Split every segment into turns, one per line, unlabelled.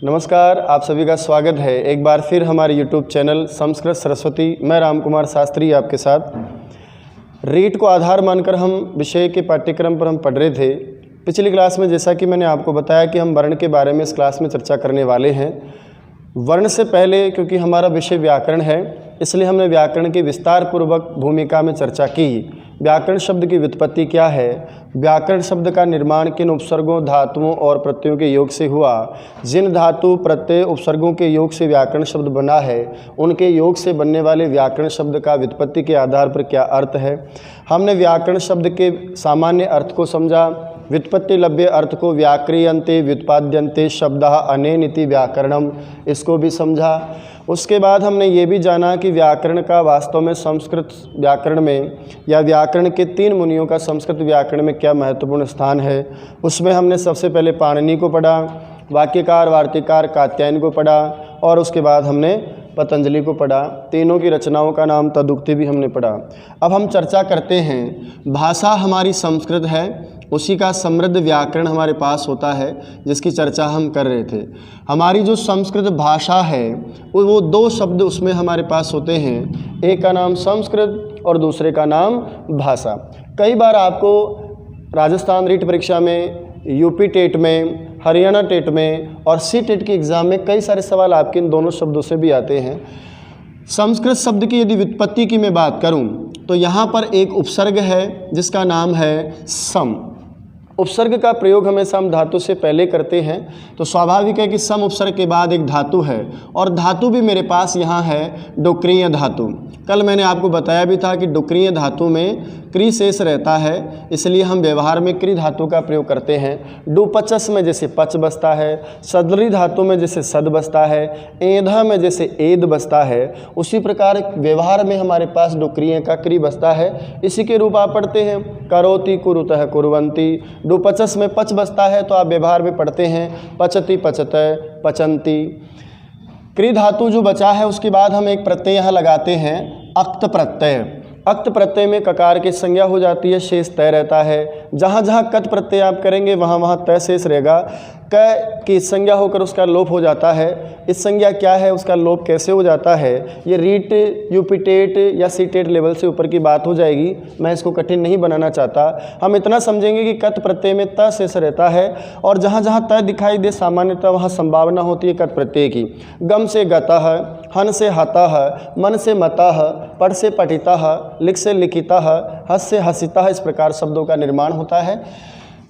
नमस्कार, आप सभी का स्वागत है एक बार फिर हमारे YouTube चैनल संस्कृत सरस्वती। मैं राम कुमार शास्त्री आपके साथ। रीट को आधार मानकर हम विषय के पाठ्यक्रम पर हम पढ़ रहे थे। पिछली क्लास में जैसा कि मैंने आपको बताया कि हम वर्ण के बारे में इस क्लास में चर्चा करने वाले हैं। वर्ण से पहले क्योंकि हमारा विषय व्याकरण है, इसलिए हमने व्याकरण की विस्तार पूर्वक भूमिका में चर्चा की। व्याकरण शब्द की व्युत्पत्ति क्या है, व्याकरण शब्द का निर्माण किन उपसर्गों, धातुओं और प्रत्ययों के योग से हुआ, जिन धातु प्रत्यय उपसर्गों के योग से व्याकरण शब्द बना है उनके योग से बनने वाले व्याकरण शब्द का व्युत्पत्ति के आधार पर क्या अर्थ है। हमने व्याकरण शब्द के सामान्य अर्थ को समझा, व्युत्पत्ति लभ्य अर्थ को व्याक्रियन्ते व्युत्पाद्यन्ते शब्दः अनेनिति व्याकरणम, इसको भी समझा। उसके बाद हमने ये भी जाना कि व्याकरण का वास्तव में संस्कृत व्याकरण में या व्याकरण के 3 मुनियों का संस्कृत व्याकरण में क्या महत्वपूर्ण स्थान है। उसमें हमने सबसे पहले पाणिनि को पढ़ा, वाक्यकार, वार्तिकार, कात्यायन को पढ़ा और उसके बाद हमने पतंजलि को पढ़ा। तीनों की रचनाओं का नाम तदुक्ति भी हमने पढ़ा। अब हम चर्चा करते हैं, भाषा हमारी संस्कृत है, उसी का समृद्ध व्याकरण हमारे पास होता है जिसकी चर्चा हम कर रहे थे। हमारी जो संस्कृत भाषा है वो 2 शब्द उसमें हमारे पास होते हैं, एक का नाम संस्कृत और दूसरे का नाम भाषा। कई बार आपको राजस्थान रीट परीक्षा में, यूपी टेट में, हरियाणा टेट में और सी टेट के एग्ज़ाम में कई सारे सवाल आपके इन दोनों शब्दों से भी आते हैं। संस्कृत शब्द की यदि व्युत्पत्ति की मैं बात करूं तो यहाँ पर एक उपसर्ग है जिसका नाम है सम। उपसर्ग का प्रयोग हमेशा हम धातु से पहले करते हैं, तो स्वाभाविक है कि सम उपसर्ग के बाद एक धातु है और धातु भी मेरे पास यहाँ है डुक्रीय धातु। कल मैंने आपको बताया भी था कि डुक्रीय धातु में क्री शेष रहता है, इसलिए हम व्यवहार में क्री धातु का प्रयोग करते हैं। डुपचस में जैसे पच बसता है, सदरी धातु में जैसे सद बसता है, एधा में जैसे एद बसता है, उसी प्रकार व्यवहार में हमारे पास डुक्रीय का क्री बसता है। इसी के रूप आप पढ़ते हैं, करोति कुरुतः कुर्वन्ति। डुपचस में पच बसता है तो आप व्यवहार में पढ़ते हैं पचति पचतः पचंती। क्री धातु जो बचा है उसके बाद हम एक प्रत्यय यहाँ लगाते हैं, अक्त प्रत्यय। अक्त प्रत्यय में ककार की संज्ञा हो जाती है, शेष तय रहता है। जहाँ जहाँ कत प्रत्यय आप करेंगे वहाँ वहाँ तय शेष रहेगा। क की संज्ञा होकर उसका लोप हो जाता है। इस संज्ञा क्या है, उसका लोप कैसे हो जाता है, ये रीट, यूपी टेट या सी टेट लेवल से ऊपर की बात हो जाएगी। मैं इसको कठिन नहीं बनाना चाहता। हम इतना समझेंगे कि कत प्रत्यय में त शेष रहता है और जहाँ जहाँ तय दिखाई दे सामान्यतः वहाँ संभावना होती है कत प्रत्यय की। गम से गतः, हन से हतः, मन से मतः, पढ़ से पठितः, लिख से लिखितः, हस से हसितः, इस प्रकार शब्दों का निर्माण होता है।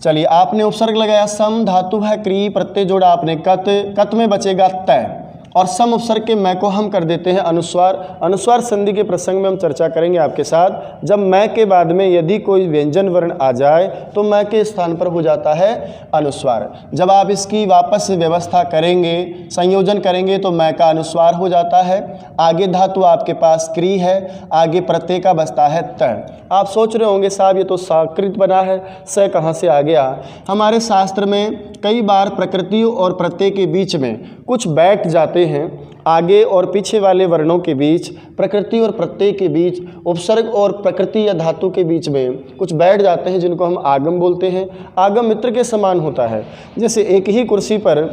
चलिए, आपने उपसर्ग लगाया, सम धातु है क्री, प्रत्यय जोड़ा आपने कत, कत में बचेगा तय और सम उपसर्ग के मैं को हम कर देते हैं अनुस्वार। अनुस्वार संधि के प्रसंग में हम चर्चा करेंगे आपके साथ। जब मैं के बाद में यदि कोई व्यंजन वर्ण आ जाए तो मैं के स्थान पर हो जाता है अनुस्वार। जब आप इसकी वापस व्यवस्था करेंगे, संयोजन करेंगे तो मैं का अनुस्वार हो जाता है। आगे धातु आपके पास क्री है, आगे प्रत्यय का बसता है त। आप सोच रहे होंगे साहब ये तो साकृत बना है, स कहाँ से आ गया। हमारे शास्त्र में कई बार प्रकृति और प्रत्यय के बीच में कुछ बैठ जाते हैं, आगे और पीछे वाले वर्णों के बीच, प्रकृति और प्रत्यय के बीच, उपसर्ग और प्रकृति या धातु के बीच में कुछ बैठ जाते हैं जिनको हम आगम बोलते हैं। आगम मित्र के समान होता है। जैसे एक ही कुर्सी पर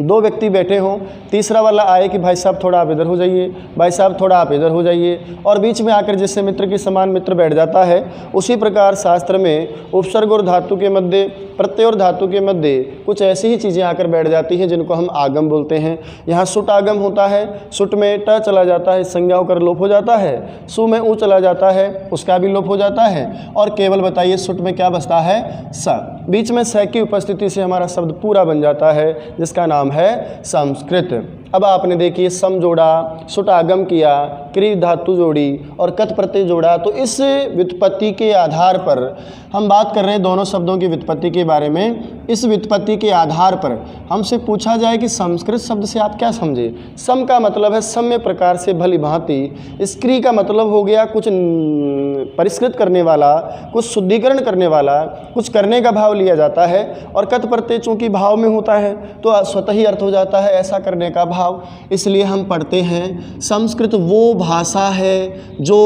2 व्यक्ति बैठे हों, तीसरा वाला आए कि भाई साहब थोड़ा आप इधर हो जाइए, भाई साहब थोड़ा आप इधर हो जाइए, और बीच में आकर जिससे मित्र के समान मित्र बैठ जाता है। उसी प्रकार शास्त्र में उपसर्ग और धातु के मध्य, प्रत्यय और धातु के मध्य कुछ ऐसी ही चीज़ें आकर बैठ जाती हैं जिनको हम आगम बोलते हैं। यहाँ सुट आगम होता है, सुट में ट चला जाता है, संज्ञा होकर लोप हो जाता है। सु में ऊ चला जाता है, उसका भी लोप हो जाता है। और केवल बताइए सुट में क्या बसता है, स। बीच में स की उपस्थिति से हमारा शब्द पूरा बन जाता है जिसका नाम है संस्कृत। अब आपने देखिए सम जोड़ा, सुट आगम किया, क्री धातु जोड़ी और कत प्रत्यय जोड़ा। तो इस व्युत्पत्ति के आधार पर हम बात कर रहे हैं दोनों शब्दों की व्युत्पत्ति के बारे में। इस व्युत्पत्ति के आधार पर हमसे पूछा जाए कि संस्कृत शब्द से आप क्या समझे। सम का मतलब है सम्य प्रकार से, भली भांति। स्क्री का मतलब हो गया कुछ परिष्कृत करने वाला, कुछ शुद्धिकरण करने वाला, कुछ करने का भाव लिया जाता है। और कत प्रत्यय चूँकि भाव में होता है तो स्वतः ही अर्थ हो जाता है ऐसा करने का भाव। इसलिए हम पढ़ते हैं संस्कृत वो भाषा है जो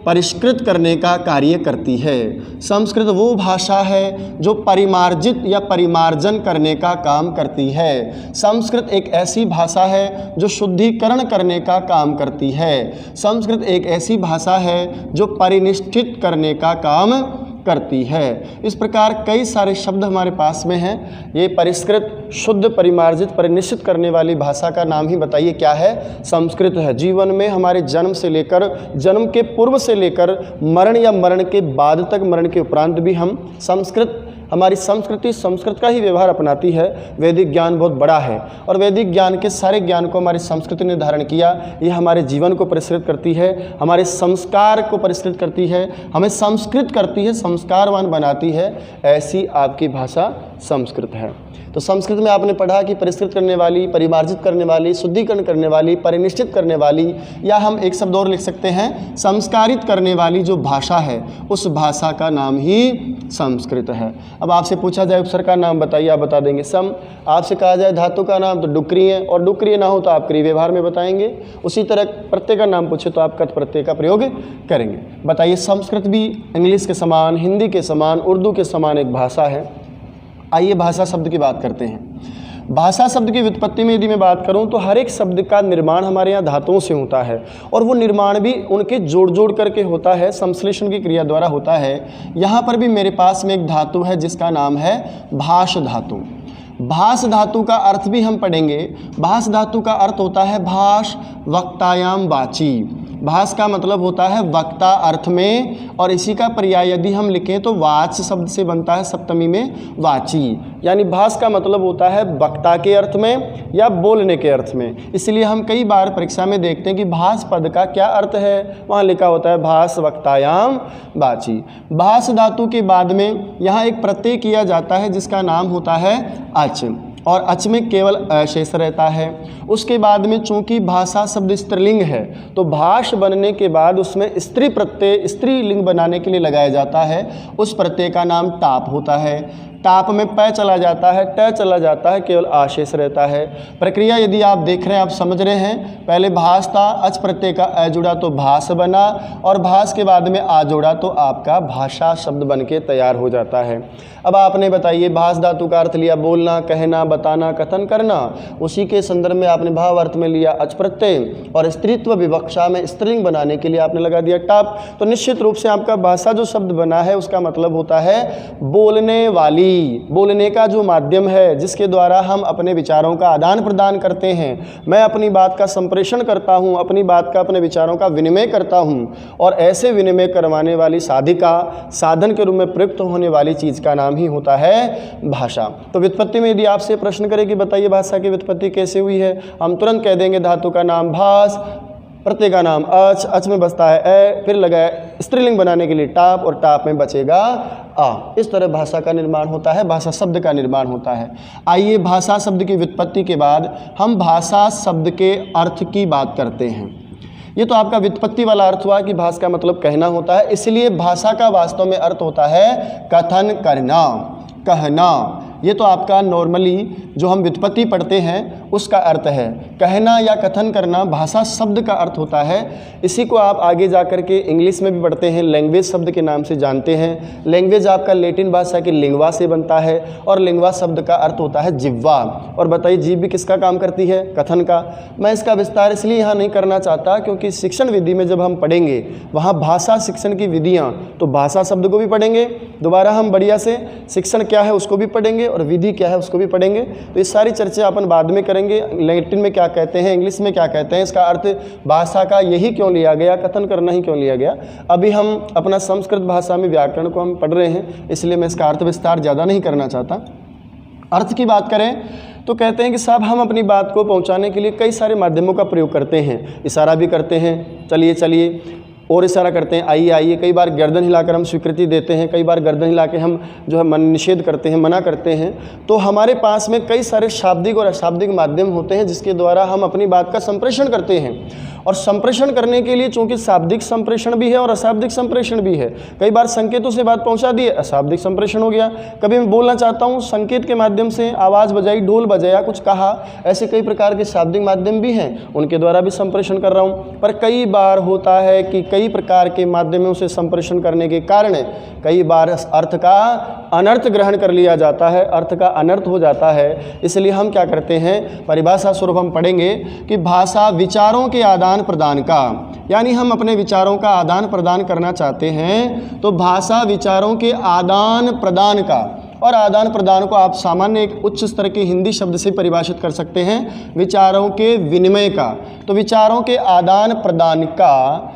परिष्कृत करने का कार्य करती है। संस्कृत वो भाषा है जो परिमार्जित या परिमार्जन करने का काम करती है। संस्कृत एक ऐसी भाषा है जो शुद्धिकरण करने का काम करती है। संस्कृत एक ऐसी भाषा है जो परिनिष्ठित करने का काम करती है। इस प्रकार कई सारे शब्द हमारे पास में हैं। ये परिष्कृत, शुद्ध, परिमार्जित, परिनिष्ठित करने वाली भाषा का नाम ही बताइए क्या है? संस्कृत है। जीवन में हमारे जन्म से लेकर, जन्म के पूर्व से लेकर मरण या मरण के बाद तक, मरण के उपरांत भी हम संस्कृत, हमारी संस्कृति संस्कृत का ही व्यवहार अपनाती है। वैदिक ज्ञान बहुत बड़ा है और वैदिक ज्ञान के सारे ज्ञान को हमारी संस्कृति ने धारण किया। ये हमारे जीवन को परिष्कृत करती है, हमारे संस्कार को परिष्कृत करती है, हमें संस्कृत करती है, संस्कारवान बनाती है। ऐसी आपकी भाषा संस्कृत है। तो संस्कृत में आपने पढ़ा कि परिष्कृत करने वाली, परिमार्जित करने वाली, शुद्धिकरण करने वाली, परिनिष्ठित करने वाली, या हम एक शब्द और लिख सकते हैं संस्कारित करने वाली जो भाषा है उस भाषा का नाम ही संस्कृत है। अब आपसे पूछा जाए उपसर्ग का नाम बताइए, आप बता देंगे सम। आपसे कहा जाए धातु का नाम तो डुक्रिय है, और डुक्रिय ना हो तो आप क्रिया व्यवहार में बताएंगे। उसी तरह प्रत्यय का नाम पूछे तो आप कत प्रत्यय का प्रयोग करेंगे। बताइए संस्कृत भी इंग्लिश के समान, हिंदी के समान, उर्दू के समान एक भाषा है। आइए भाषा शब्द की बात करते हैं। भाषा शब्द की व्युत्पत्ति में यदि मैं बात करूं तो हर एक शब्द का निर्माण हमारे यहाँ धातुओं से होता है और वो निर्माण भी उनके जोड़ जोड़ करके होता है, संश्लेषण की क्रिया द्वारा होता है। यहाँ पर भी मेरे पास में एक धातु है जिसका नाम है भाष धातु। भाष धातु का अर्थ भी हम पढ़ेंगे। भाष धातु का अर्थ होता है भाष वक्तायाम वाची। भाष का मतलब होता है वक्ता अर्थ में, और इसी का पर्याय यदि हम लिखें तो वाच शब्द से बनता है सप्तमी में वाची। यानी भाष का मतलब होता है वक्ता के अर्थ में या बोलने के अर्थ में। इसलिए हम कई बार परीक्षा में देखते हैं कि भाष पद का क्या अर्थ है, वहाँ लिखा होता है भाष वक्तायाम वाची। भाष धातु के बाद में यहाँ एक प्रत्यय किया जाता है जिसका नाम होता है अच, और अच में केवल अशेष रहता है। उसके बाद में चूंकि भाषा शब्द स्त्रीलिंग है तो भाष बनने के बाद उसमें स्त्री प्रत्यय, स्त्रीलिंग बनाने के लिए लगाया जाता है। उस प्रत्यय का नाम टाप होता है। टाप में प चला जाता है, ट चला जाता है, केवल आशेष रहता है। प्रक्रिया यदि आप देख रहे हैं, आप समझ रहे हैं, पहले भाष था, अच प्रत्यय का अ जुड़ा तो भाष बना, और भाष के बाद में आ जोड़ा तो आपका भाषा शब्द बन के तैयार हो जाता है। अब आपने बताइए भाष धातु का अर्थ लिया बोलना, कहना, बताना, कथन करना। उसी के संदर्भ में आपने भाव अर्थ में लिया अच प्रत्यय, और स्त्रीत्व विवक्षा में स्त्रीलिंग बनाने के लिए आपने लगा दिया टाप। तो निश्चित रूप से आपका भाषा जो शब्द बना है उसका मतलब होता है बोलने वाली, बोलने का जो माध्यम है जिसके द्वारा हम अपने विचारों का आदान प्रदान करते हैं। मैं अपनी बात का संप्रेषण करता हूँ, अपनी बात का, अपने विचारों का विनिमय करता हूँ, और ऐसे विनिमय करवाने वाली साधिका, साधन के रूप में प्रयुक्त होने वाली चीज़ का नाम ही होता है भाषा। तो व्युत्पत्ति में यदि आपसे प्रश्न करें कि बताइए भाषा की व्युत्पत्ति कैसे हुई है, हम तुरंत कह देंगे धातु का नाम भाष, प्रत्यय का नाम अच, अच में बसता है ए, फिर लगा है स्त्रीलिंग बनाने के लिए टाप, और टाप में बचेगा आ। इस तरह भाषा का निर्माण होता है, भाषा शब्द का निर्माण होता है। आइए भाषा शब्द की व्युत्पत्ति के बाद हम भाषा शब्द के अर्थ की बात करते हैं। ये तो आपका व्युत्पत्ति वाला अर्थ हुआ कि भाषा का मतलब कहना होता है, इसलिए भाषा का वास्तव में अर्थ होता है कथन करना, कहना। ये तो आपका नॉर्मली जो हम व्युत्पत्ति पढ़ते हैं उसका अर्थ है। कहना या कथन करना भाषा शब्द का अर्थ होता है। इसी को आप आगे जा कर के इंग्लिश में भी पढ़ते हैं, लैंग्वेज शब्द के नाम से जानते हैं। लैंग्वेज आपका लैटिन भाषा की लिंगवा से बनता है, और लिंगवा शब्द का अर्थ होता है जिह्वा। और बताइए जीभ भी किसका काम करती है? कथन का। मैं इसका विस्तार इसलिए यहाँ नहीं करना चाहता क्योंकि शिक्षण विधि में जब हम पढ़ेंगे वहाँ भाषा शिक्षण की विधियाँ, तो भाषा शब्द को भी पढ़ेंगे, दोबारा हम बढ़िया से शिक्षण क्या है उसको भी पढ़ेंगे, और विधि क्या है उसको भी पढ़ेंगे। तो ये सारी चर्चा अपन बाद में करेंगे। लैटिन में क्या कहते हैं, इंग्लिश में क्या कहते हैं, इसका अर्थ भाषा का यही क्यों लिया गया, कथन करना ही क्यों लिया गया। अभी हम अपना संस्कृत भाषा में व्याकरण को हम पढ़ रहे हैं, इसलिए मैं इसका अर्थ विस्तार ज़्यादा नहीं करना चाहता। अर्थ की बात करें तो कहते हैं कि साहब हम अपनी बात को पहुंचाने के लिए कई सारे माध्यमों का प्रयोग करते हैं। इशारा भी करते हैं, चलिए चलिए, और इशारा करते हैं, आइए आइए। कई बार गर्दन हिलाकर हम स्वीकृति देते हैं, कई बार गर्दन हिला के हम जो है मन निषेध करते हैं, मना करते हैं। तो हमारे पास में कई सारे शाब्दिक और अशाब्दिक माध्यम होते हैं जिसके द्वारा हम अपनी बात का संप्रेषण करते हैं। और संप्रेषण करने के लिए चूंकि शाब्दिक संप्रेषण भी है और अशाब्दिक संप्रेषण भी है, कई बार संकेतों से बात पहुंचा दी, अशाब्दिक संप्रेषण हो गया। कभी मैं बोलना चाहता हूं, संकेत के माध्यम से आवाज़ बजाई, ढोल बजाया, कुछ कहा, ऐसे कई प्रकार के शाब्दिक माध्यम भी हैं, उनके द्वारा भी संप्रेषण कर रहा हूं। पर कई बार होता है कि कई प्रकार के माध्यमों से संप्रेषण करने के कारण कई बार अर्थ का अनर्थ ग्रहण कर लिया जाता है, अर्थ का अनर्थ हो जाता है। इसलिए हम क्या करते हैं, परिभाषा स्वरूप हम पढ़ेंगे कि भाषा विचारों के आदान प्रदान का, यानी हम अपने विचारों का आदान प्रदान करना चाहते हैं तो भाषा विचारों के आदान प्रदान का, और आदान प्रदान को आप सामान्य एक उच्च स्तर के हिंदी शब्द से परिभाषित कर सकते हैं, विचारों के विनिमय का। तो विचारों के आदान प्रदान का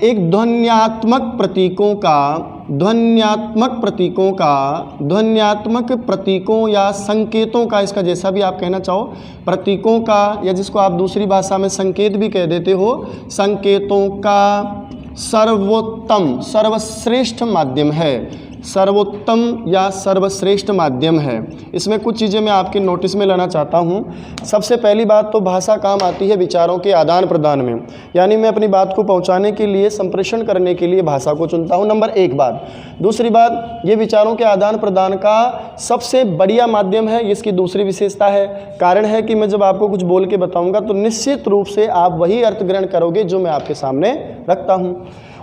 एक ध्वन्यात्मक प्रतीकों या संकेतों का, इसका जैसा भी आप कहना चाहो, प्रतीकों का, या जिसको आप दूसरी भाषा में संकेत भी कह देते हो, संकेतों का सर्वोत्तम सर्वश्रेष्ठ माध्यम है, सर्वोत्तम या सर्वश्रेष्ठ माध्यम है। इसमें कुछ चीज़ें मैं आपके नोटिस में लाना चाहता हूँ। सबसे पहली बात तो भाषा काम आती है विचारों के आदान प्रदान में, यानी मैं अपनी बात को पहुँचाने के लिए, संप्रेषण करने के लिए भाषा को चुनता हूँ, नंबर एक बात। दूसरी बात, ये विचारों के आदान प्रदान का सबसे बढ़िया माध्यम है, इसकी दूसरी विशेषता है, कारण है कि मैं जब आपको कुछ बोल के बताऊँगा तो निश्चित रूप से आप वही अर्थ ग्रहण करोगे जो मैं आपके सामने रखता हूँ।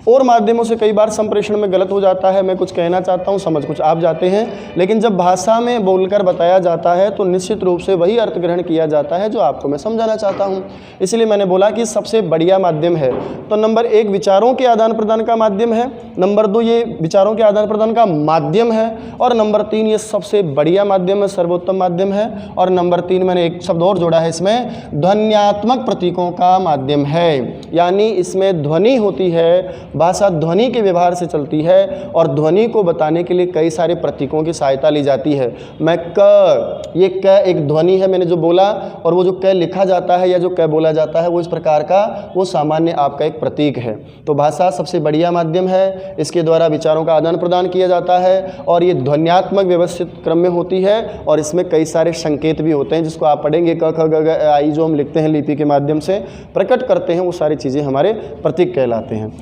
और माध्यमों से कई बार संप्रेषण में गलत हो जाता है, मैं कुछ कहना चाहता हूँ, समझ कुछ आप जाते हैं, लेकिन जब भाषा में बोलकर बताया जाता है तो निश्चित रूप से वही अर्थ ग्रहण किया जाता है जो आपको मैं समझाना चाहता हूँ। इसलिए मैंने बोला कि सबसे बढ़िया माध्यम है। तो नंबर एक विचारों के आदान प्रदान का माध्यम है, नंबर दो ये विचारों के आदान प्रदान का माध्यम है, और नंबर तीन ये सबसे बढ़िया माध्यम है, सर्वोत्तम माध्यम है, और नंबर तीन मैंने एक शब्द और जोड़ा है इसमें, ध्वन्यात्मक प्रतीकों का माध्यम है, यानी इसमें ध्वनि होती है, भाषा ध्वनि के व्यवहार से चलती है, और ध्वनि को बताने के लिए कई सारे प्रतीकों की सहायता ली जाती है। मैं क, ये क एक ध्वनि है मैंने जो बोला, और वो जो क लिखा जाता है या जो क बोला जाता है वो इस प्रकार का, वो सामान्य आपका एक प्रतीक है। तो भाषा सबसे बढ़िया माध्यम है, इसके द्वारा विचारों का आदान प्रदान किया जाता है, और ये ध्वन्यात्मक व्यवस्थित क्रम में होती है, और इसमें कई सारे संकेत भी होते हैं जिसको आप पढ़ेंगे, क ख ग घ आई, जो हम लिखते हैं लिपि के माध्यम से प्रकट करते हैं, वो सारी चीज़ें हमारे प्रतीक कहलाते हैं।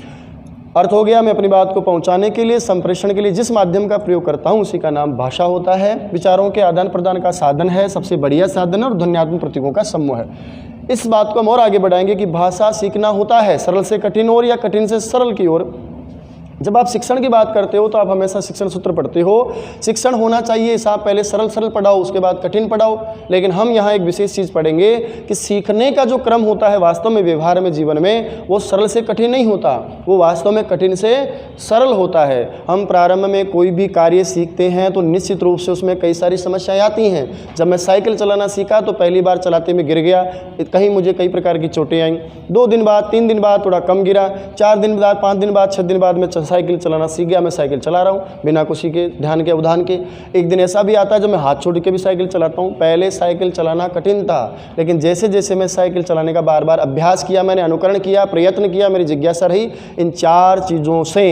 अर्थ हो गया। मैं अपनी बात को पहुंचाने के लिए, संप्रेषण के लिए जिस माध्यम का प्रयोग करता हूं उसी का नाम भाषा होता है। विचारों के आदान प्रदान का साधन है, सबसे बढ़िया साधन है, और ध्वन्यात्मक प्रतीकों का समूह है। इस बात को हम और आगे बढ़ाएंगे कि भाषा सीखना होता है सरल से कठिन ओर या कठिन से सरल की ओर। जब आप शिक्षण की बात करते हो तो आप हमेशा शिक्षण सूत्र पढ़ते हो, शिक्षण होना चाहिए साहब पहले सरल सरल पढ़ाओ उसके बाद कठिन पढ़ाओ। लेकिन हम यहाँ एक विशेष चीज़ पढ़ेंगे कि सीखने का जो क्रम होता है वास्तव में व्यवहार में, जीवन में, वो सरल से कठिन नहीं होता, वो वास्तव में कठिन से सरल होता है। हम प्रारंभ में कोई भी कार्य सीखते हैं तो निश्चित रूप से उसमें कई सारी समस्याएं आती हैं। जब मैं साइकिल चलाना सीखा तो पहली बार चलाते में गिर गया, कहीं मुझे कई प्रकार की चोटें आईं। 2 दिन बाद, 3 दिन बाद थोड़ा कम गिरा, 4 दिन बाद, 5 दिन बाद, 6 दिन बाद मैं साइकिल चलाना सीख गया। मैं साइकिल चला रहा हूँ बिना किसी के ध्यान के अवधान के। एक दिन ऐसा भी आता है जब मैं हाथ छोड़ के भी साइकिल चलाता हूँ। पहले साइकिल चलाना कठिन था, लेकिन जैसे जैसे मैं साइकिल चलाने का बार बार अभ्यास किया, मैंने अनुकरण किया, प्रयत्न किया, मेरी जिज्ञासा रही इन 4 चीज़ों से।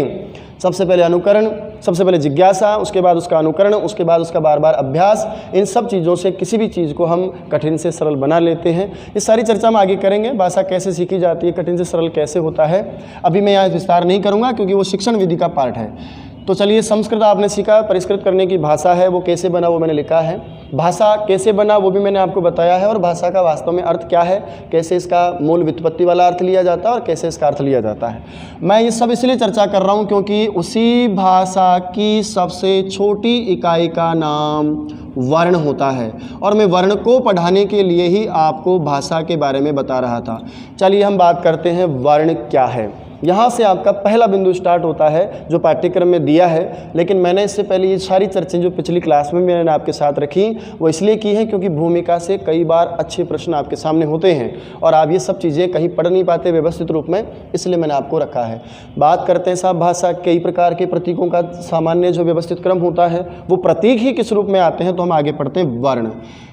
सबसे पहले अनुकरण, सबसे पहले जिज्ञासा, उसके बाद उसका अनुकरण, उसके बाद उसका बार बार अभ्यास। इन सब चीज़ों से किसी भी चीज़ को हम कठिन से सरल बना लेते हैं। इस सारी चर्चा हम आगे करेंगे, भाषा कैसे सीखी जाती है, कठिन से सरल कैसे होता है। अभी मैं यहाँ विस्तार नहीं करूँगा क्योंकि वो शिक्षण विधि का पार्ट है। तो चलिए, संस्कृत आपने सीखा, परिष्कृत करने की भाषा है, वो कैसे बना वो मैंने लिखा है। भाषा कैसे बना वो भी मैंने आपको बताया है, और भाषा का वास्तव में अर्थ क्या है, कैसे इसका मूल व्युत्पत्ति वाला अर्थ लिया जाता है और कैसे इसका अर्थ लिया जाता है। मैं ये सब इसलिए चर्चा कर रहा हूँ क्योंकि उसी भाषा की सबसे छोटी इकाई का नाम वर्ण होता है, और मैं वर्ण को पढ़ाने के लिए ही आपको भाषा के बारे में बता रहा था। चलिए हम बात करते हैं वर्ण क्या है। यहाँ से आपका पहला बिंदु स्टार्ट होता है जो पाठ्यक्रम में दिया है, लेकिन मैंने इससे पहले ये सारी चर्चाएं जो पिछली क्लास में मैंने आपके साथ रखी वो इसलिए की हैं क्योंकि भूमिका से कई बार अच्छे प्रश्न आपके सामने होते हैं और आप ये सब चीज़ें कहीं पढ़ नहीं पाते व्यवस्थित रूप में, इसलिए मैंने आपको रखा है। बात करते हैं साहब भाषा कई प्रकार के प्रतीकों का सामान्य जो व्यवस्थित क्रम होता है वो प्रतीक ही किस रूप में आते हैं, तो हम आगे पढ़ते हैं। वर्ण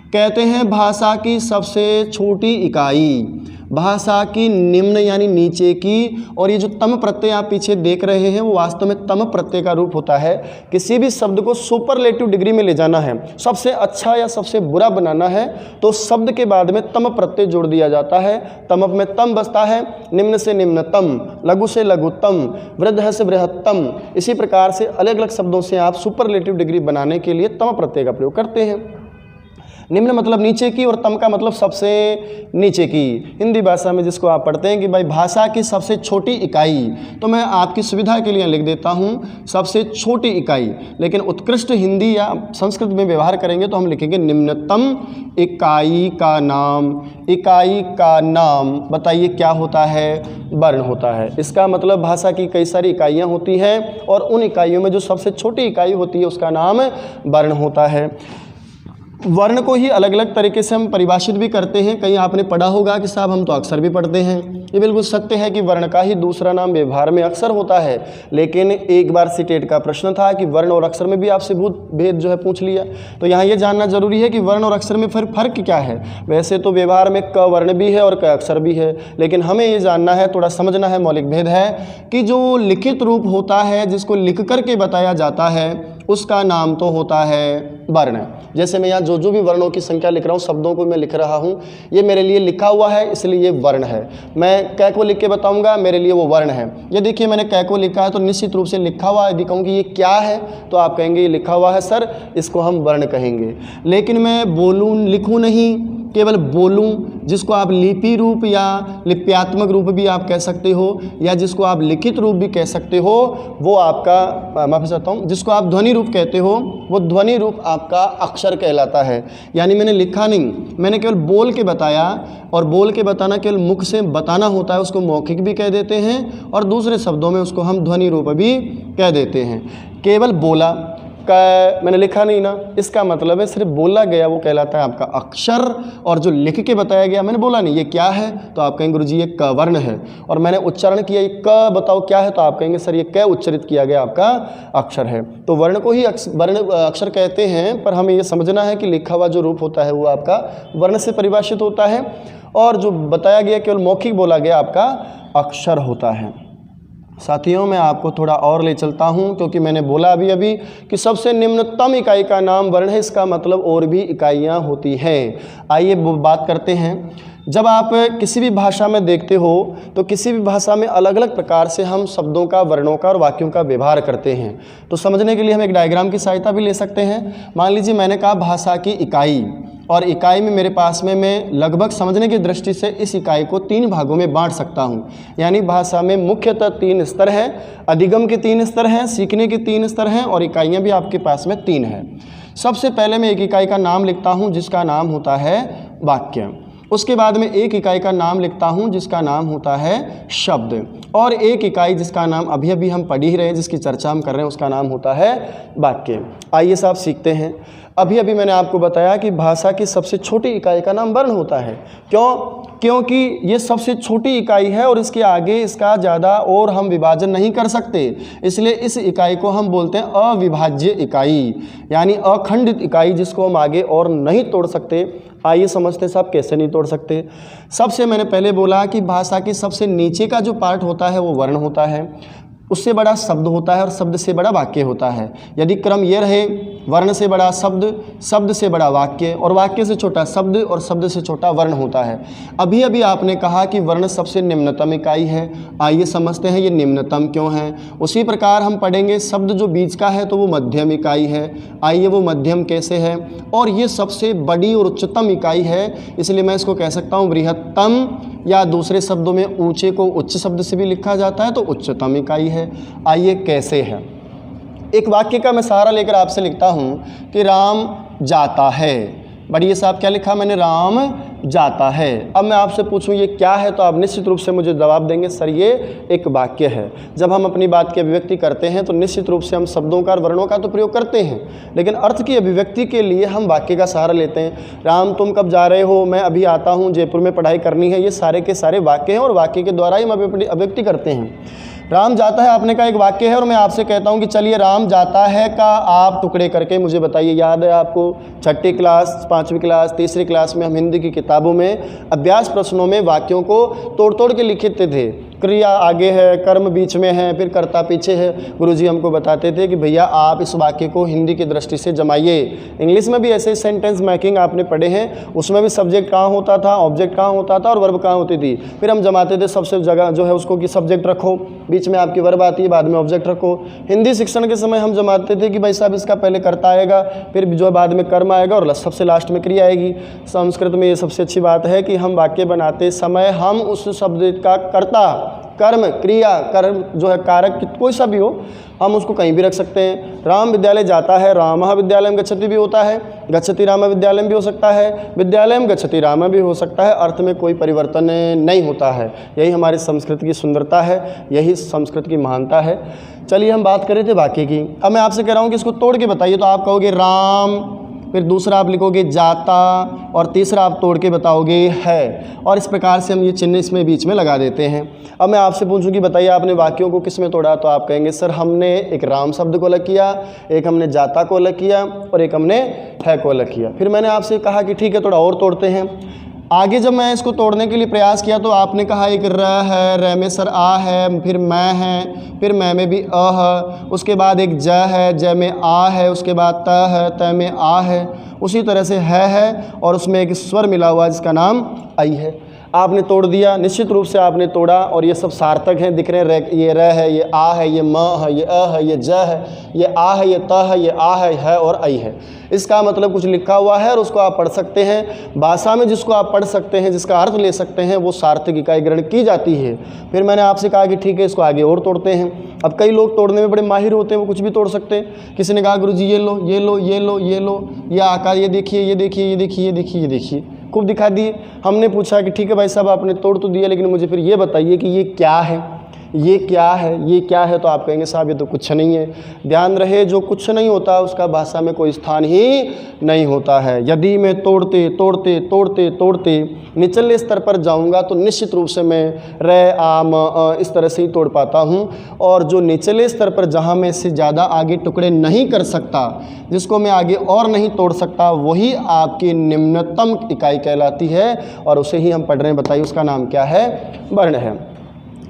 कहते हैं भाषा की सबसे छोटी इकाई, भाषा की निम्न यानी नीचे की, और ये जो तम प्रत्यय आप पीछे देख रहे हैं वो वास्तव में तम प्रत्यय का रूप होता है। किसी भी शब्द को सुपरलेटिव डिग्री में ले जाना है, सबसे अच्छा या सबसे बुरा बनाना है, तो शब्द के बाद में तम प्रत्यय जोड़ दिया जाता है। तम में तम बसता है, निम्न से निम्नतम, लघु से लघुतम, वृद्ध से बृहत्तम। इसी प्रकार से अलग अलग शब्दों से आप सुपरलेटिव डिग्री बनाने के लिए तम प्रत्यय का प्रयोग करते हैं। निम्न मतलब नीचे की और तम का मतलब सबसे नीचे की। हिंदी भाषा में जिसको आप पढ़ते हैं कि भाई भाषा की सबसे छोटी इकाई, तो मैं आपकी सुविधा के लिए लिख देता हूँ सबसे छोटी इकाई, लेकिन उत्कृष्ट हिंदी या संस्कृत में व्यवहार करेंगे तो हम लिखेंगे निम्नतम इकाई का नाम। इकाई का नाम बताइए क्या होता है? वर्ण होता है। इसका मतलब भाषा की कई सारी इकाइयाँ होती हैं और उन इकाइयों में जो सबसे छोटी इकाई होती है उसका नाम वर्ण होता है। वर्ण को ही अलग अलग तरीके से हम परिभाषित भी करते हैं। कहीं आपने पढ़ा होगा कि साहब हम तो अक्षर भी पढ़ते हैं। ये बिल्कुल सत्य है कि वर्ण का ही दूसरा नाम व्यवहार में अक्षर होता है, लेकिन एक बार सीटेट का प्रश्न था कि वर्ण और अक्षर में भी आपसे भूत भेद जो है पूछ लिया, तो यहाँ ये जानना जरूरी है कि वर्ण और अक्षर में फिर फर्क क्या है। वैसे तो व्यवहार में क वर्ण भी है और क अक्षर भी है, लेकिन हमें ये जानना है, थोड़ा समझना है, मौलिक भेद है कि जो लिखित रूप होता है जिसको लिख करके बताया जाता है उसका नाम तो होता है वर्ण। जैसे मैं यहाँ जो भी वर्णों की संख्या लिख रहा हूँ, शब्दों को मैं लिख रहा हूँ, ये मेरे लिए लिखा हुआ है इसलिए ये वर्ण है। मैं कै को लिख के बताऊँगा, मेरे लिए वो वर्ण है। ये देखिए मैंने कै को लिखा है तो निश्चित रूप से लिखा हुआ। यदि कहूँ कि ये क्या है तो आप कहेंगे ये लिखा हुआ है सर, इसको हम वर्ण कहेंगे। लेकिन मैं बोलूँ लिखूँ नहीं, केवल बोलूं, जिसको आप लिपि रूप या लिप्यात्मक रूप भी आप कह सकते हो, या जिसको आप लिखित रूप भी कह सकते हो, वो आपका, माफ़ी चाहता हूँ, जिसको आप ध्वनि रूप कहते हो वो ध्वनि रूप आपका अक्षर कहलाता है। यानी मैंने लिखा नहीं, मैंने केवल बोल के बताया, और बोल के बताना केवल मुख से बताना होता है, उसको मौखिक भी कह देते हैं, और दूसरे शब्दों में उसको हम ध्वनि रूप भी कह देते हैं। केवल बोला मैंने लिखा नहीं ना, इसका मतलब है सिर्फ बोला गया वो कहलाता है आपका अक्षर, और जो लिख के बताया गया, मैंने बोला नहीं ये क्या है तो आप कहेंगे गुरुजी ये क वर्ण है, और मैंने उच्चारण किया ये क बताओ क्या है तो आप कहेंगे सर ये क उच्चारित किया गया आपका अक्षर है। तो वर्ण को ही वर्ण अक्षर कहते हैं, पर हमें ये समझना है कि लिखा हुआ जो रूप होता है वो आपका वर्ण से परिभाषित होता है, और जो बताया गया केवल मौखिक बोला गया आपका अक्षर होता है। साथियों मैं आपको थोड़ा और ले चलता हूं, क्योंकि मैंने बोला अभी कि सबसे निम्नतम इकाई का नाम वर्ण है, इसका मतलब और भी इकाइयां होती हैं। आइए बात करते हैं। जब आप किसी भी भाषा में देखते हो तो किसी भी भाषा में अलग अलग प्रकार से हम शब्दों का, वर्णों का और वाक्यों का व्यवहार करते हैं। तो समझने के लिए हम एक डायग्राम की सहायता भी ले सकते हैं। मान लीजिए मैंने कहा भाषा की इकाई, और इकाई में मेरे पास में मैं लगभग समझने की दृष्टि से इस इकाई को 3 भागों में बांट सकता हूँ। यानी भाषा में मुख्यतः 3 स्तर हैं, अधिगम के 3 स्तर हैं, सीखने के 3 स्तर हैं, और इकाइयाँ भी आपके पास में 3 हैं। सबसे पहले मैं एक इकाई का नाम लिखता हूँ जिसका नाम होता है वाक्य। उसके बाद में एक इकाई का नाम लिखता हूँ जिसका नाम होता है शब्द, और एक इकाई जिसका नाम अभी हम पढ़ ही रहे हैं, जिसकी चर्चा हम कर रहे हैं, उसका नाम होता है वाक्य। आइए साहब सीखते हैं। अभी मैंने आपको बताया कि भाषा की सबसे छोटी इकाई का नाम वर्ण होता है। क्योंकि ये सबसे छोटी इकाई है और इसके आगे इसका ज़्यादा और हम विभाजन नहीं कर सकते, इसलिए इस इकाई को हम बोलते हैं अविभाज्य इकाई, यानी अखंडित इकाई, जिसको हम आगे और नहीं तोड़ सकते। आइए समझते साहब कैसे नहीं तोड़ सकते। सबसे मैंने पहले बोला कि भाषा की सबसे नीचे का जो पार्ट होता है वो वर्ण होता है, उससे बड़ा शब्द होता है और शब्द से बड़ा वाक्य होता है। यदि क्रम ये रहे, वर्ण से बड़ा शब्द, शब्द से बड़ा वाक्य, और वाक्य से छोटा शब्द, और शब्द से छोटा वर्ण होता है। अभी आपने कहा कि वर्ण सबसे निम्नतम इकाई है। आइए समझते हैं ये निम्नतम क्यों है। उसी प्रकार हम पढ़ेंगे शब्द जो बीच का है तो वो मध्यम इकाई है। आइए वो मध्यम कैसे है, और ये सबसे बड़ी और उच्चतम इकाई है, इसलिए मैं इसको कह सकता हूँ बृहत्तम, या दूसरे शब्दों में ऊंचे को उच्च शब्द से भी लिखा जाता है तो उच्चतम इकाई है। आइए कैसे है। एक वाक्य का मैं सहारा लेकर आपसे लिखता हूं कि राम जाता है। बढ़िए साहब क्या लिखा मैंने, राम जाता है। अब मैं आपसे पूछूं ये क्या है, तो आप निश्चित रूप से मुझे जवाब देंगे सर ये एक वाक्य है। जब हम अपनी बात की अभिव्यक्ति करते हैं तो निश्चित रूप से हम शब्दों का और वर्णों का तो प्रयोग करते हैं, लेकिन अर्थ की अभिव्यक्ति के लिए हम वाक्य का सहारा लेते हैं। राम तुम कब जा रहे हो, मैं अभी आता हूँ, जयपुर में पढ़ाई करनी है, ये सारे के सारे वाक्य हैं और वाक्य के द्वारा ही हम अभिव्यक्ति करते हैं। राम जाता है आपने कहा एक वाक्य है, और मैं आपसे कहता हूं कि चलिए राम जाता है का आप टुकड़े करके मुझे बताइए। याद है आपको, छठी क्लास, 5वीं क्लास, तीसरी क्लास में हम हिंदी की किताबों में अभ्यास प्रश्नों में वाक्यों को तोड़ तोड़ के लिखते थे। क्रिया आगे है, कर्म बीच में है, फिर कर्ता पीछे है। गुरुजी हमको बताते थे कि भैया आप इस वाक्य को हिंदी की दृष्टि से जमाइए। इंग्लिश में भी ऐसे सेंटेंस मेकिंग आपने पढ़े हैं, उसमें भी सब्जेक्ट कहाँ होता था, ऑब्जेक्ट कहाँ होता था और वर्ब कहाँ होती थी। फिर हम जमाते थे सबसे जगह जो है उसको कि सब्जेक्ट रखो, बीच में आपकी वर्ब आती है, बाद में ऑब्जेक्ट रखो। हिंदी शिक्षण के समय हम जमाते थे कि भाई साहब इसका पहले कर्ता आएगा, फिर जो है बाद में कर्म आएगा और सबसे लास्ट में क्रिया आएगी। संस्कृत में ये सबसे अच्छी बात है कि हम वाक्य बनाते समय हम उस शब्द का कर्ता, कर्म, क्रिया, कर्म जो है कारक कोई सा भी हो, हम उसको कहीं भी रख सकते हैं। राम विद्यालय जाता है, रामः विद्यालयम गच्छति भी होता है, गच्छति राम विद्यालयम भी हो सकता है, विद्यालयम गच्छति राम भी हो सकता है। अर्थ में कोई परिवर्तन नहीं होता है। यही हमारी संस्कृत की सुंदरता है, यही संस्कृत की महानता है। चलिए हम बात कर रहे थे वाक्य की। अब मैं आपसे कह रहा हूँ कि इसको तोड़ के बताइए, तो आप कहोगे राम, फिर दूसरा आप लिखोगे जाता, और तीसरा आप तोड़ के बताओगे है। और इस प्रकार से हम ये चिन्ह इसमें बीच में लगा देते हैं। अब मैं आपसे पूछूं कि बताइए आपने वाक्यों को किस में तोड़ा, तो आप कहेंगे सर हमने एक राम शब्द को अलग किया, एक हमने जाता को अलग किया और एक हमने है को अलग किया। फिर मैंने आपसे कहा कि ठीक है थोड़ा और तोड़ते हैं। आगे जब मैं इसको तोड़ने के लिए प्रयास किया तो आपने कहा एक र है, र में सर आ है, फिर मैं है, फिर मैं में भी अ है, उसके बाद एक ज है, ज में आ है, उसके बाद त है, त में आ है, उसी तरह से है और उसमें एक स्वर मिला हुआ जिसका नाम आई है। आपने तोड़ दिया, निश्चित रूप से आपने तोड़ा, और ये सब सार्थक हैं, दिख रहे हैं। ये र है, ये आ है, ये म है, ये अ है, ये ज है, ये आ है, ये त है, ये आ है और आई है। इसका मतलब कुछ लिखा हुआ है और उसको आप पढ़ सकते हैं। भाषा में जिसको आप पढ़ सकते हैं, जिसका अर्थ ले सकते हैं, वो सार्थक इकाई ग्रहण की जाती है। फिर मैंने आपसे कहा कि ठीक है इसको आगे और तोड़ते हैं। अब कई लोग तोड़ने में बड़े माहिर होते हैं, वो कुछ भी तोड़ सकते हैं। किसी ने कहा गुरुजी ये लो, ये लो, ये लो, ये लो, ये आकार, ये देखिए, ये देखिए, ये देखिए, ये देखिए, ये देखिए, खूब दिखा दिए। हमने पूछा कि ठीक है भाई साहब आपने तोड़ तो दिया, लेकिन मुझे फिर ये बताइए कि ये क्या है, ये क्या है, ये क्या है। तो आप कहेंगे साहब ये तो कुछ नहीं है। ध्यान रहे, जो कुछ नहीं होता उसका भाषा में कोई स्थान ही नहीं होता है। यदि मैं तोड़ते तोड़ते तोड़ते तोड़ते निचले स्तर पर जाऊंगा तो निश्चित रूप से मैं र आ म अ इस तरह से ही तोड़ पाता हूं। और जो निचले स्तर पर जहां मैं इससे ज़्यादा आगे टुकड़े नहीं कर सकता, जिसको मैं आगे और नहीं तोड़ सकता, वही आपकी निम्नतम इकाई कहलाती है और उसे ही हम पढ़ रहे हैं। बताइए उसका नाम क्या है? वर्ण है।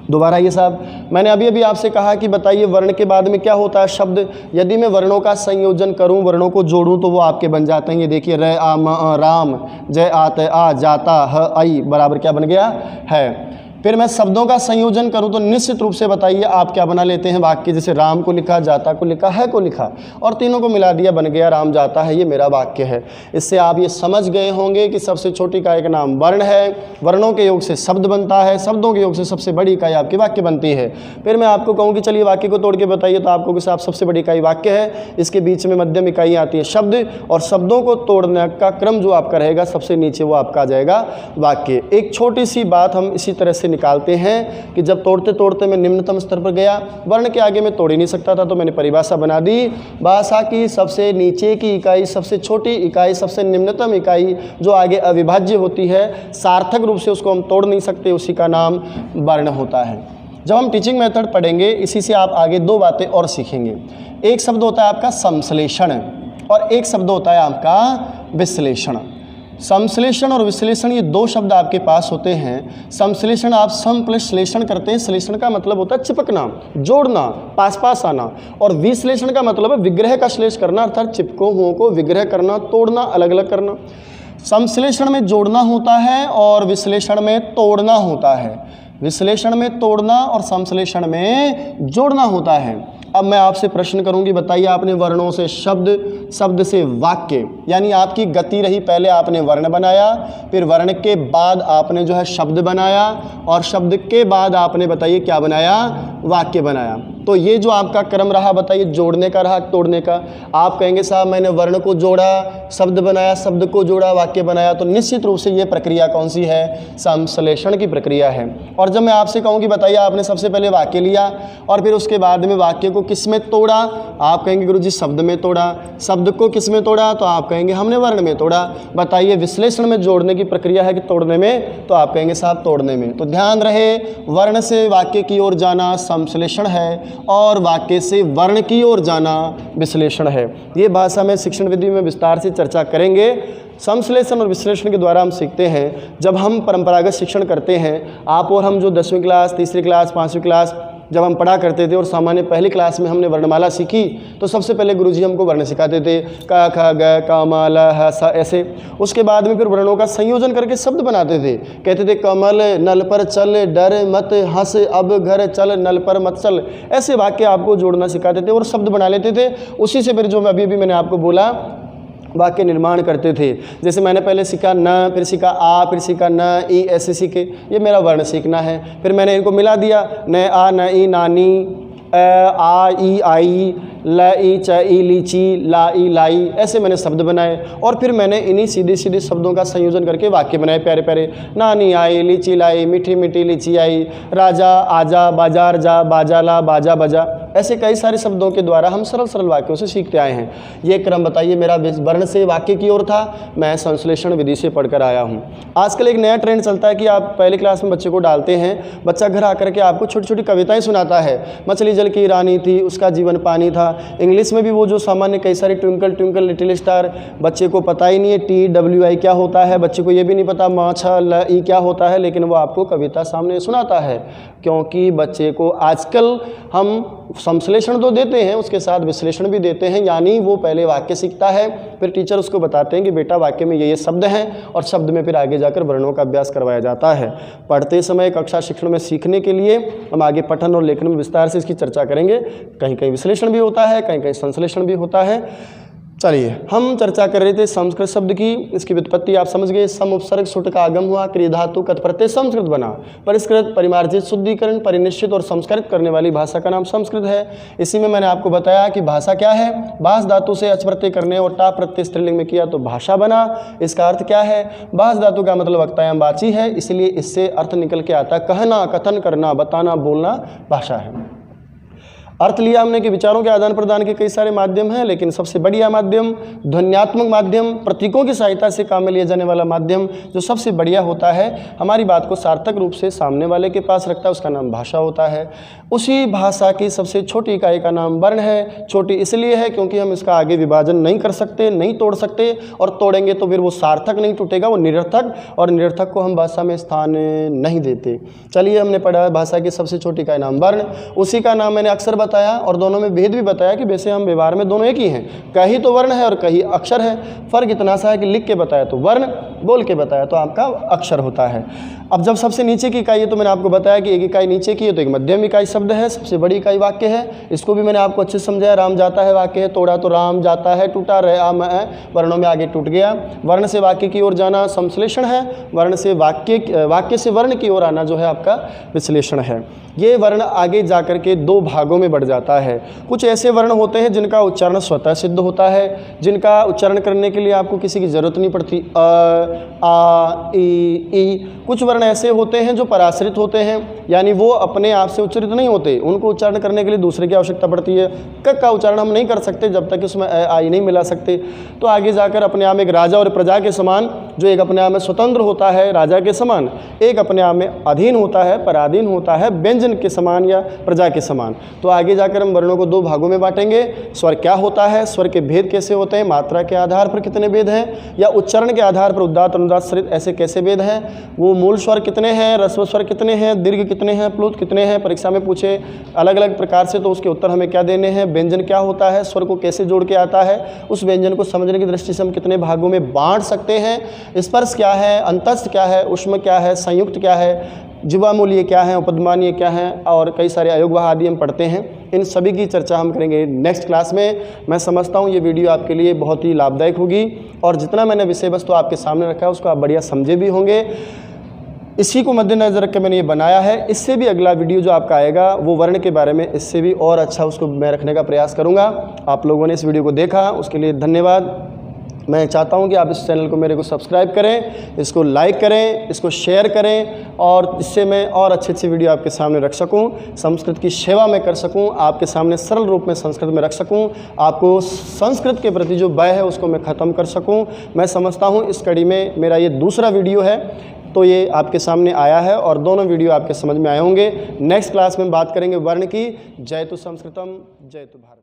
दोबारा ये साहब, मैंने अभी अभी आपसे कहा कि बताइए वर्ण के बाद में क्या होता है शब्द। यदि मैं वर्णों का संयोजन करूं, वर्णों को जोड़ूं, तो वो आपके बन जाते हैं। ये देखिए र आ म अ राम, जय आत आ, जाता ह आई बराबर क्या बन गया? है। फिर मैं शब्दों का संयोजन करूं तो निश्चित रूप से बताइए आप क्या बना लेते हैं वाक्य। जैसे राम को लिखा, जाता को लिखा, है को लिखा और तीनों को मिला दिया, बन गया राम जाता है, ये मेरा वाक्य है। इससे आप ये समझ गए होंगे कि सबसे छोटी इकाई का नाम वर्ण है, वर्णों के योग से शब्द बनता है, शब्दों के योग से सबसे बड़ी इकाई आपकी वाक्य बनती है। फिर मैं आपको कहूँ कि चलिए वाक्य को तोड़ के बताइए, तो आपको कि साहब सबसे बड़ी इकाई वाक्य है, इसके बीच में मध्यम इकाई आती है शब्द, और शब्दों को तोड़ने का क्रम जो आपका रहेगा सबसे नीचे वो आपका आ जाएगा वाक्य। एक छोटी सी बात हम इसी तरह से निकालते हैं कि जब तोड़ते तोड़ते मैं निम्नतम स्तर पर गया, वर्ण के आगे मैं तोड़ ही नहीं सकता था, तो मैंने परिभाषा बना दी। भाषा की सबसे नीचे की इकाई, सबसे छोटी इकाई, सबसे निम्नतम इकाई जो आगे अविभाज्य होती है, सार्थक रूप से उसको हम तोड़ नहीं सकते, उसी का नाम वर्ण होता है। जब हम टीचिंग मेथड पढ़ेंगे, इसी से आप आगे दो बातें और सीखेंगे। एक शब्द होता है आपका संश्लेषण और एक शब्द होता है आपका विश्लेषण। संश्लेषण और विश्लेषण ये दो शब्द आपके पास होते हैं। संश्लेषण आप सम प्लस श्लेषण करते हैं। श्लेषण का मतलब होता है चिपकना, जोड़ना, पास पास आना, और विश्लेषण का मतलब है विग्रह का श्लेष करना, अर्थात चिपको हुओं को विग्रह करना, तोड़ना, अलग अलग करना। संश्लेषण में जोड़ना होता है और विश्लेषण में तोड़ना होता है। विश्लेषण में तोड़ना और संश्लेषण में जोड़ना होता है। अब मैं आपसे प्रश्न करूंगी, बताइए आपने वर्णों से शब्द, शब्द से वाक्य, यानी आपकी गति रही, पहले आपने वर्ण बनाया, फिर वर्ण के बाद आपने जो है शब्द बनाया, और शब्द के बाद आपने बताइए क्या बनाया? वाक्य बनाया। तो ये जो आपका क्रम रहा बताइए, जोड़ने का रहा तोड़ने का। आप कहेंगे साहब मैंने वर्ण को जोड़ा, शब्द बनाया, शब्द को जोड़ा, वाक्य बनाया, तो निश्चित रूप से ये प्रक्रिया कौन सी है, संश्लेषण की प्रक्रिया है। और जब मैं आपसे कहूँ कि बताइए आपने सबसे पहले वाक्य लिया और फिर उसके बाद में वाक्य को किस में तोड़ा, आप कहेंगे गुरुजी शब्द में तोड़ा। शब्द को किस में तोड़ा, तो आप कहेंगे हमने वर्ण में तोड़ा। बताइए विश्लेषण में जोड़ने की प्रक्रिया है कि तोड़ने में, तो आप कहेंगे साहब तोड़ने में। तो ध्यान रहे, वर्ण से वाक्य की ओर जाना संश्लेषण है और वाक्य से वर्ण की ओर जाना विश्लेषण है। ये भाषा में शिक्षण विधि में विस्तार से चर्चा करेंगे। संश्लेषण और विश्लेषण के द्वारा हम सीखते हैं। जब हम परंपरागत शिक्षण करते हैं, आप और हम जो 10वीं क्लास, तीसरी क्लास, 5वीं क्लास जब हम पढ़ा करते थे और सामान्य पहली क्लास में हमने वर्णमाला सीखी, तो सबसे पहले गुरुजी हमको वर्ण सिखाते थे, क ख ग क म ल ह स, ऐसे। उसके बाद में फिर वर्णों का संयोजन करके शब्द बनाते थे। कहते थे कमल नल पर चल, डर मत हंस, अब घर चल, नल पर मत चल। ऐसे वाक्य आपको जोड़ना सिखाते थे और शब्द बना लेते थे। उसी से फिर जो अभी मैंने आपको बोला वाक्य निर्माण करते थे। जैसे मैंने पहले सीखा न, फिर सीखा आ, फिर सीखा न, ई, ऐसे सीखे, ये मेरा वर्ण सीखना है। फिर मैंने इनको मिला दिया, न आ, न ई, नानी, आ ई आई, ल ई च ई लीची, ला ई लाई, ऐसे मैंने शब्द बनाए। और फिर मैंने इन्हीं सीधे सीधे शब्दों का संयोजन करके वाक्य बनाए प्यारे प्यारे। नानी आई, लीची लाई, मीठी मीठी लीची आई, राजा आजा, बाजार जा, बाजा ला, बाजा बजा, ऐसे कई सारे शब्दों के द्वारा हम सरल सरल वाक्यों से सीखते आए हैं। ये क्रम बताइए मेरा वर्ण से वाक्य की ओर था, मैं संश्लेषण विधि से पढ़कर आया हूँ। आजकल एक नया ट्रेंड चलता है कि आप पहली क्लास में बच्चे को डालते हैं, बच्चा घर आकर के आपको छोटी छोटी कविताएं सुनाता है। मछली जल की रानी थी, उसका जीवन पानी था। इंग्लिश में भी वो जो सामान्य कई सारे ट्विंकल ट्विंकल लिटिल स्टार, बच्चे को पता ही नहीं है TWI क्या होता है, बच्चे को ये भी नहीं पता माछा ल ई क्या होता है, लेकिन वो आपको कविता सामने सुनाता है। क्योंकि बच्चे को आजकल हम संश्लेषण तो देते हैं, उसके साथ विश्लेषण भी देते हैं। यानी वो पहले वाक्य सीखता है, फिर टीचर उसको बताते हैं कि बेटा वाक्य में ये शब्द हैं, और शब्द में फिर आगे जाकर वर्णों का अभ्यास करवाया जाता है। पढ़ते समय कक्षा शिक्षण में सीखने के लिए हम आगे पठन और लेखन में विस्तार से इसकी चर्चा करेंगे। कहीं कहीं विश्लेषण भी होता है, कहीं कहीं संश्लेषण भी होता है। चलिए, हम चर्चा कर रहे थे संस्कृत शब्द की। इसकी व्युत्पत्ति आप समझ गए। सम उपसर्ग सुट का आगम हुआ, क्रिया धातु कत प्रत्यय संस्कृत बना। परिष्कृत, परिमार्जित, शुद्धिकरण, परिनिश्चित और संस्कृत करने वाली भाषा का नाम संस्कृत है। इसी में मैंने आपको बताया कि भाषा क्या है। भाष धातु से अच प्रत्यय करने और टा प्रत्यय स्त्रीलिंग में किया तो भाषा बना। इसका अर्थ क्या है? भाष धातु का मतलब वक्तायाम वाची है, इसलिए इससे अर्थ निकल के आता कहना, कथन करना, बताना, बोलना भाषा है। अर्थ लिया हमने कि विचारों के आदान प्रदान के कई सारे माध्यम हैं, लेकिन सबसे बढ़िया माध्यम ध्वन्यात्मक माध्यम, प्रतीकों की सहायता से काम में लिया जाने वाला माध्यम जो सबसे बढ़िया होता है, हमारी बात को सार्थक रूप से सामने वाले के पास रखता है, उसका नाम भाषा होता है। उसी भाषा की सबसे छोटी इकाई का नाम वर्ण है। छोटी इसलिए है क्योंकि हम इसका आगे विभाजन नहीं कर सकते, नहीं तोड़ सकते, और तोड़ेंगे तो फिर वो सार्थक नहीं टूटेगा, वो निरर्थक, और निरर्थक को हम भाषा में स्थान नहीं देते। चलिए, हमने पढ़ा भाषा की सबसे छोटी इकाई नाम वर्ण, उसी का नाम मैंने अक्षर बताया और दोनों में भेद भी बताया कि वैसे हम व्यवहार में दोनों एक ही हैं। कहीं तो वर्ण है और कहीं अक्षर है। फर्क इतना सा है कि लिख के बताया तो वर्ण, बोल के बताया तो आपका अक्षर होता है। अब जब सबसे नीचे की इकाई है तो मैंने आपको बताया कि एक इकाई नीचे की है तो एक मध्यम इकाई शब्द है, सबसे बड़ी इकाई वाक्य है। इसको भी मैंने आपको अच्छे से समझाया। राम जाता है वाक्य है, तोड़ा तो राम जाता है, टूटा आम है, वर्णों में आगे टूट गया। वर्ण से वाक्य की ओर जाना संश्लेषण है, वर्ण से वाक्य से वर्ण की ओर आना जो है आपका विश्लेषण है। ये वर्ण आगे जाकर के दो भागों में बढ़ जाता है। कुछ ऐसे वर्ण होते हैं जिनका उच्चारण स्वतः सिद्ध होता है, जिनका उच्चारण करने के लिए आपको किसी की ज़रूरत नहीं पड़ती, अ, आ, ई। कुछ वर्ण ऐसे होते हैं जो पराश्रित होते हैं, यानी वो अपने आप से उच्चारित नहीं होते, उनको उच्चारण करने के लिए दूसरे की आवश्यकता पड़ती है। क का उच्चारण हम नहीं कर सकते जब तक उसमें आई नहीं मिला सकते। तो आगे जाकर अपने आप में एक राजा और प्रजा के समान, जो एक अपने आप में स्वतंत्र होता है राजा के समान, एक अपने आप में अधीन होता है, पराधीन होता है, व्यंजन के समान या प्रजा के समान। तो आगे जाकर हम वर्णों को दो भागों में बांटेंगे। स्वर क्या होता है, स्वर के भेद कैसे होते हैं, मात्रा के आधार पर कितने भेद हैं, या उच्चारण के आधार पर उदात्त, अनुदात्त, सरित ऐसे कैसे भेद हैं, वो मूल स्वर कितने हैं, ह्रस्व स्वर कितने हैं, दीर्घ कितने हैं, प्लुत कितने हैं। परीक्षा में पूछे अलग अलग प्रकार से तो उसके उत्तर हमें क्या देने हैं। व्यंजन क्या होता है, स्वर को कैसे जोड़ के आता है, उस व्यंजन को समझने की दृष्टि से हम कितने भागों में बांट सकते हैं। स्पर्श क्या है, अंतस्थ क्या है, उष्म क्या है, संयुक्त क्या है, जीवामूल्य क्या है, उपदमानीय क्या है, और कई सारे अयोगवाह आदि हम पढ़ते हैं। इन सभी की चर्चा हम करेंगे नेक्स्ट क्लास में। मैं समझता हूँ ये वीडियो आपके लिए बहुत ही लाभदायक होगी, और जितना मैंने विषय वस्तु आपके सामने रखा है उसको आप बढ़िया समझे भी होंगे। इसी को मद्देनज़र रख के मैंने ये बनाया है। इससे भी अगला वीडियो जो आपका आएगा वो वर्ण के बारे में, इससे भी और अच्छा उसको मैं रखने का प्रयास करूँगा। आप लोगों ने इस वीडियो को देखा उसके लिए धन्यवाद। मैं चाहता हूं कि आप इस चैनल को मेरे को सब्सक्राइब करें, इसको लाइक करें, इसको शेयर करें, और इससे मैं और अच्छे वीडियो आपके सामने रख सकूं, संस्कृत की सेवा में कर सकूं, आपके सामने सरल रूप में संस्कृत में रख सकूं, आपको संस्कृत के प्रति जो भय है उसको मैं ख़त्म कर सकूं। मैं समझता हूं इस कड़ी में मेरा ये दूसरा वीडियो है, तो ये आपके सामने आया है और दोनों वीडियो आपके समझ में आए होंगे। नेक्स्ट क्लास में बात करेंगे वर्ण की। जय तु संस्कृतम, जय तु भारत।